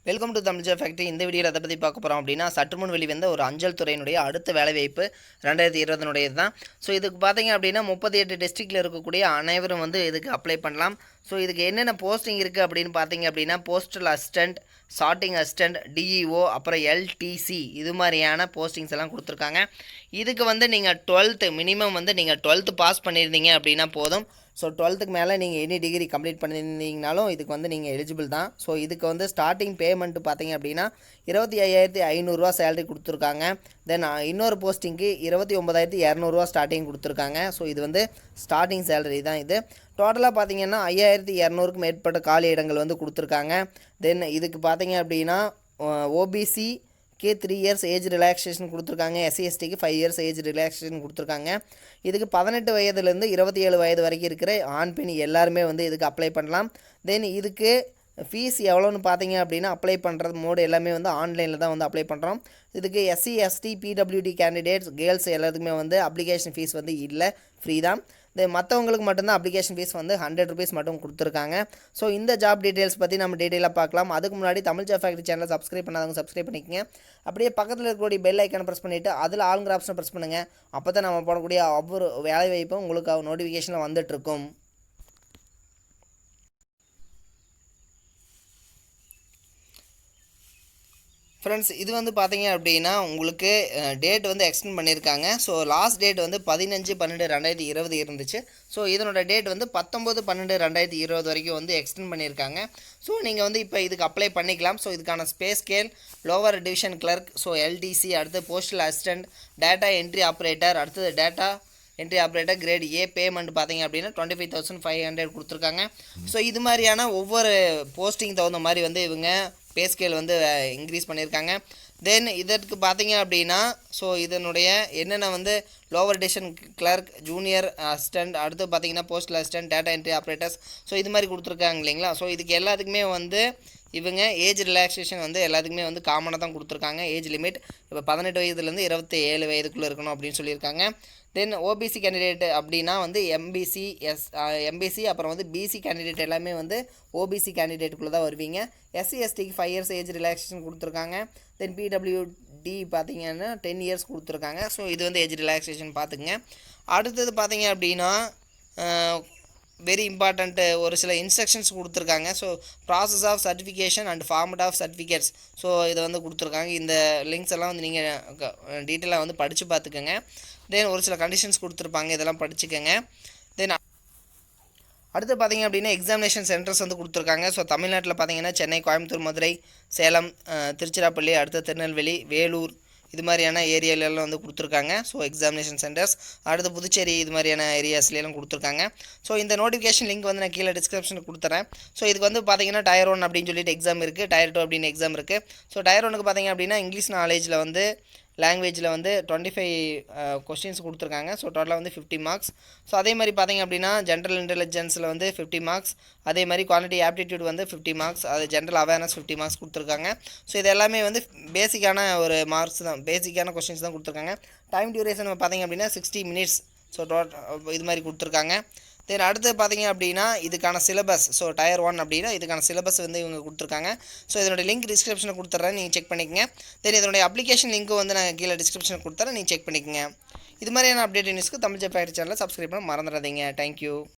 Welcome to Tamil job factory. இந்த வீடியோவில் அதை பற்றி பார்க்க போகிறோம் அப்படின்னா, சற்று முன் வெளிவந்த ஒரு அஞ்சல் துறையினுடைய அடுத்த வேலைவாய்ப்பு 2020 தான். ஸோ இதுக்கு பார்த்தீங்க அப்படின்னா 38 டிஸ்ட்ரிக்டில் இருக்கக்கூடிய அனைவரும் வந்து இதுக்கு அப்ளை பண்ணலாம். ஸோ இதுக்கு என்னென்ன போஸ்டிங் இருக்குது அப்படின்னு பார்த்தீங்க அப்படின்னா, postal assistant, sorting assistant, DEO, அப்புறம் எல்டிசி இது மாதிரியான போஸ்டிங்ஸ் எல்லாம் கொடுத்துருக்காங்க. இதுக்கு வந்து நீங்கள் 12th மினிமம் வந்து நீங்கள் 12th பாஸ் பண்ணியிருந்தீங்க அப்படின்னா போதும். ஸோ 12th மேலே நீங்கள் எனி டிகிரி கம்ப்ளீட் பண்ணியிருந்தீங்கனாலும் இதுக்கு வந்து நீங்கள் எலிஜிபிள் தான். ஸோ இதுக்கு வந்து ஸ்டார்டிங் பேமெண்ட்டு பார்த்தீங்க அப்படின்னா 25,500 சேலரி கொடுத்துருக்காங்க. தென் இன்னொரு போஸ்டிங்க்கு 29,200 ஸ்டார்டிங் கொடுத்துருக்காங்க. ஸோ இது வந்து ஸ்டார்டிங் சேலரி தான். இது டோட்டலாக பார்த்தீங்கன்னா 5,200க்கு மேற்பட்ட காலி இடங்கள் வந்து கொடுத்துருக்காங்க. தென் இதுக்கு பார்த்தீங்க அப்படின்னா ஓபிசிக்கு 3 இயர்ஸ் ஏஜ் ரிலாக்ஸேஷன் கொடுத்துருக்காங்க. எஸ்சி/எஸ்டிக்கு 5 இயர்ஸ் ஏஜ் ரிலாக்ஸேஷன் கொடுத்துருக்காங்க. இதுக்கு 18 வயதுலேருந்து 27 வயது வரைக்கும் இருக்கிற ஆண் பெண் எல்லாருமே வந்து இதுக்கு அப்ளை பண்ணலாம். தென் இதுக்கு ஃபீஸ் எவ்வளோன்னு பார்த்தீங்க அப்படின்னா, அப்ளை பண்ணுறது மோடு எல்லாமே வந்து ஆன்லைனில் தான் வந்து அப்ளை பண்ணுறோம். இதுக்கு எஸ்சி/எஸ்டி பிடபிள்யூடி கேண்டிடேட்ஸ் கேர்ள்ஸ் எல்லாத்துக்குமே வந்து அப்ளிகேஷன் ஃபீஸ் வந்து இல்லை, ஃப்ரீ தான். மற்றவங்களுக்கு மட்டும்தான் அப்ளிகேஷன் ஃபீஸ் வந்து 100 rupees மட்டும் கொடுத்துருக்காங்க. ஸோ இந்த ஜாப் டீட்டெயில்ஸ் பற்றி நம்ம டீட்டெயிலாக பார்க்கலாம். அதுக்கு முன்னாடி தமிழ் ஜாப் ஃபேக்டரி சேனலை சப்ஸ்கிரைப் பண்ணாதவங்க சப்ஸ்கிரைப் பண்ணிக்கங்க. அப்படியே பக்கத்தில் இருக்கக்கூடிய பெல் ஐக்கானை ப்ரெஸ் பண்ணிவிட்டு அதில் ஆளுங்கிற ஆப்ஷனை ப்ரெஸ் பண்ணுங்கள். அப்போ தான் நம்ம போடக்கூடிய ஒவ்வொரு வேலை வாய்ப்பும் உங்களுக்கு நோட்டிஃபிகேஷனில் வந்துட்டுருக்கும். ஃப்ரெண்ட்ஸ், இது வந்து பார்த்தீங்க அப்படின்னா உங்களுக்கு டேட் வந்து எக்ஸ்டெண்ட் பண்ணியிருக்காங்க. ஸோ லாஸ்ட் டேட் வந்து 15/12/2020 இருந்துச்சு. ஸோ இதனோட டேட் வந்து 19/12/2020 வரைக்கும் வந்து எக்ஸ்டெண்ட் பண்ணியிருக்காங்க. ஸோ நீங்கள் வந்து இப்போ இதுக்கு அப்ளை பண்ணிக்கலாம். ஸோ இதுக்கான space scale, lower division clerk, so LDC, அடுத்து postal assistant, data entry operator, அடுத்தது data entry operator grade A payment பார்த்தீங்க அப்படின்னா 25,500 கொடுத்துருக்காங்க. ஸோ இது மாதிரியான ஒவ்வொரு போஸ்டிங் தகுந்த மாதிரி வந்து இவங்க பே ஸ்கேல் வந்து இன்க்ரீஸ் பண்ணியிருக்காங்க. தென் இதற்கு பார்த்தீங்க அப்படின்னா ஸோ இதனுடைய என்னென்ன வந்து lower division clerk, junior assistant, அடுத்து பார்த்தீங்கன்னா postal assistant, data entry operators, so இது மாதிரி கொடுத்துருக்காங்க இல்லைங்களா. ஸோ இதுக்கு எல்லாத்துக்குமே வந்து இவங்க ஏஜ் ரிலாக்ஸேஷன் வந்து எல்லாத்துக்குமே வந்து காமனாக தான் கொடுத்துருக்காங்க. ஏஜ் லிமிட் இப்போ 18 வயதுலேருந்து 27 வயதுக்குள்ளே இருக்கணும் அப்படின்னு சொல்லியிருக்காங்க. தென் ஓபிசி கேண்டிடேட் அப்படின்னா வந்து எம்பிசி அப்புறம் வந்து பிசி கேண்டிடேட் எல்லாமே வந்து ஓபிசி கேண்டிடேட்டுக்குள்ளே தான் வருவீங்க. எஸ்சி/எஸ்டிக்கு 5 இயர்ஸ் ஏஜ் ரிலாக்ஸேஷன் கொடுத்துருக்காங்க. தென் பிடபிள்யூடி பார்த்தீங்கன்னா 10 இயர்ஸ் கொடுத்துருக்காங்க. ஸோ இது வந்து ஏஜ் ரிலாக்ஸேஷன் பார்த்துக்குங்க. அடுத்தது பார்த்தீங்க அப்படின்னா வெரி இம்பார்ட்டண்ட்டு ஒரு சில இன்ஸ்ட்ரக்ஷன்ஸ் கொடுத்துருக்காங்க. So process of certification and format of certificates, so இதை வந்து கொடுத்துருக்காங்க. இந்த லிங்க்ஸ் எல்லாம் வந்து நீங்கள் டீட்டெயிலாக வந்து படித்து பார்த்துக்கோங்க. தென் ஒரு சில கண்டிஷன்ஸ் கொடுத்துருப்பாங்க, இதெல்லாம் படிச்சுக்கோங்க. தென் அடுத்து பார்த்தீங்க அப்படின்னா எக்ஸாமினேஷன் சென்டர்ஸ் வந்து கொடுத்துருக்காங்க. ஸோ தமிழ்நாட்டில் பார்த்தீங்கன்னா சென்னை, கோயம்புத்தூர், மதுரை, சேலம், திருச்சிராப்பள்ளி, அடுத்து திருநெல்வேலி, வேலூர் இது மாதிரியான ஏரியாலெல்லாம் வந்து கொடுத்துருக்காங்க. So examination centres. அடுத்து புதுச்சேரி இது மாதிரியான ஏரியாஸ்லாம் கொடுத்துருக்காங்க. ஸோ இந்த நோட்டிஃபிகேஷன் லிங்க் வந்து நான் கீழே டிஸ்கிரிப்ஷனில் கொடுத்துறேன். ஸோ இதுக்கு வந்து பார்த்தீங்கன்னா டயர் 1 அப்படின்னு சொல்லிட்டு எக்ஸாம் இருக்குது, டயர் 2 அப்படின்னு எக்ஸாம் இருக்குது. ஸோ டயர் 1க்கு பார்த்தீங்க அப்படின்னா இங்கிலீஷ் நாலேஜில் வந்து லாங்குவேஜில் வந்து 25 கொஸ்டின்ஸ் கொடுத்துருக்காங்க. ஸோ டோட்டலாக வந்து 50 மார்க்ஸ். ஸோ அதே மாதிரி பார்த்தீங்க அப்படின்னா ஜென்ரல் இன்டெலிஜென்ஸில் வந்து 50 மார்க்ஸ், அதே மாதிரி குவாலிட்டி ஆப்டிடியூட் வந்து 50 மார்க்ஸ், அது ஜென்ரல் அவேர்னஸ் 50 மார்க்ஸ் கொடுத்துருக்காங்க. ஸோ இது எல்லாமே வந்து பேசிக்கான ஒரு மார்க்ஸ் தான், பேசிக்கான கொஸ்டின்ஸ் தான் கொடுத்துருக்காங்க. டைம் டியூரேஷன் பார்த்தீங்க அப்படின்னா 60 minutes. ஸோ இது மாதிரி கொடுத்துருக்காங்க. தென் அடுத்து பார்த்தீங்க அப்படின்னா இதுக்கான சிலபஸ், ஸோ டயர் 1 அப்படின்னா இதுக்கான சிலபஸ் வந்து இவங்க கொடுத்துருக்காங்க. ஸோ இதனுடைய லிங்க் டிஸ்கிரிப்ஷனில் கொடுத்துட்றேன், நீங்கள் செக் பண்ணிக்கங்க. தென் இதனுடைய அப்ளிகேஷன் லிங்க்கு வந்து நான் கீழே டிஸ்கிரிப்ஷனில் கொடுத்துறேன், நீங்கள் செக் பண்ணிக்கங்க. இது மாதிரியான அப்டேட் நியூஸ்க்கு தமிழ் ஜாப் ஃபேக்டரி சேனலை சப்ஸ்கிரைப் பண்ண மறந்துடாதீங்க. தேங்க்யூ.